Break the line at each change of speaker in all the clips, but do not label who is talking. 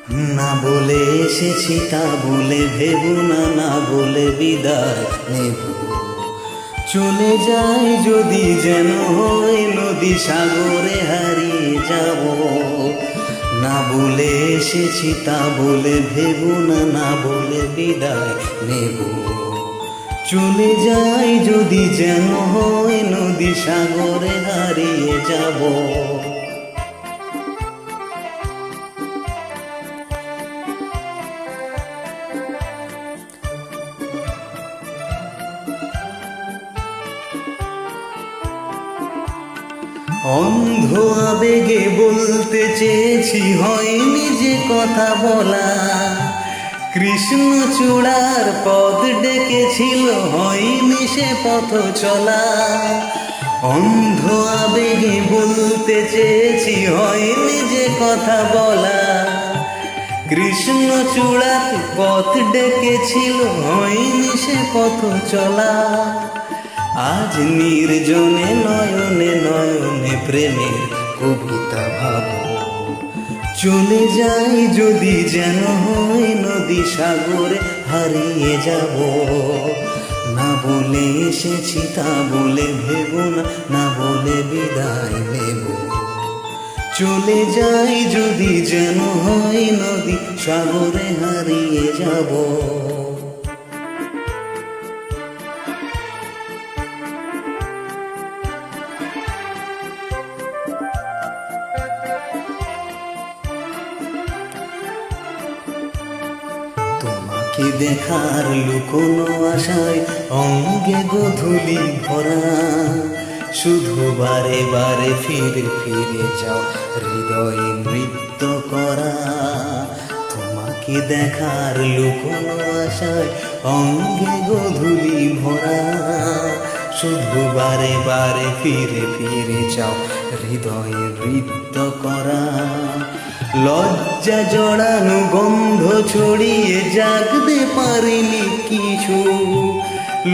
না বলে এসেছি তা বলে ভেবো না, না বলে বিদায় নেব। চলে যাই যদি যেন হয় নদী সাগরে হারিয়ে যাব। না বলে এসেছি তা বলে ভেবো না, না বলে বিদায় নেব। চলে যাই যদি যেন হয় নদী সাগরে হারিয়ে যাব। অন্ধ আবেগে বলতে চেয়েছি, হয়নি যে কথা বলা। কৃষ্ণচূড়ার পথ ডেকেছিল, হয়নি সে পথ চলা। অন্ধ আবেগে বলতে চেয়েছি, হয়নি যে কথা বলা। কৃষ্ণচূড়ার পথ ডেকেছিল, হয়নি সে পথ চলা। আজ নির্জনে নয়নে নয়নে প্রেমের কবিতা ভাবো। চলে যাই যদি যেন হয় নদী সাগরে হারিয়ে যাব। না বলে এসেছি তা বলে ভেবো না, না বলে বিদায় নেব। চলে যাই যদি যেন হয় নদী সাগরে হারিয়ে যাব। তোমাকে দেখার লুকোনো আশায় অঙ্গে গোধূলি ভরা। শুধু বারে বারে ফিরে ফিরে যাও হৃদয়ে নৃত্য করা। তোমাকে দেখার লুকোনো আশায় অঙ্গে গোধূলি ভরা। শুধু বারে বারে ফিরে ফিরে যাও হৃদয়ে নৃত্য করা। লজ্জা জড়ানো গন্ধ ছড়িয়ে জাগতে পারিনি কিছু।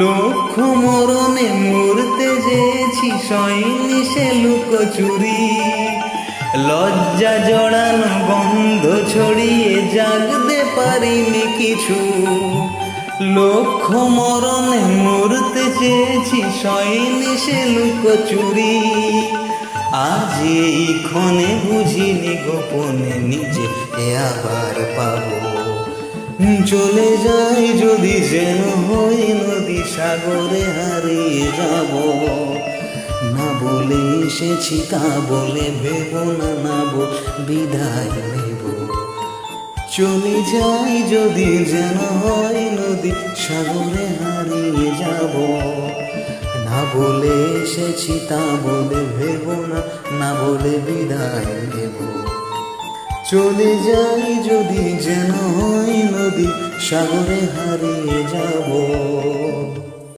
লক্ষ্য মরণে মরতে যেছি, সয়নি সে লুকোচুরি। লজ্জা জড়ানো গন্ধ ছড়িয়ে জাগতে পারিনি কিছু। লক্ষ্য মরণে মরতে চেয়েছি, সয়নি সে লুকোচুরি। আজ এই ক্ষণে বুঝিনি গোপনে নিজে আবার পাবো। চলে যাই যদি যেন হই নদী সাগরে হারিয়ে যাব। না বলে এসেছি তা বলে ভেবো না, না বিদায় নেব। চলে যাই যদি যেন হয় নদী সাগরে হারিয়ে যাব। না বলে এসেছি তা বলে ভেবো না, না বলে বিদায় নেব। চলে যাই যদি যেন হয় নদী সাগরে হারিয়ে যাব।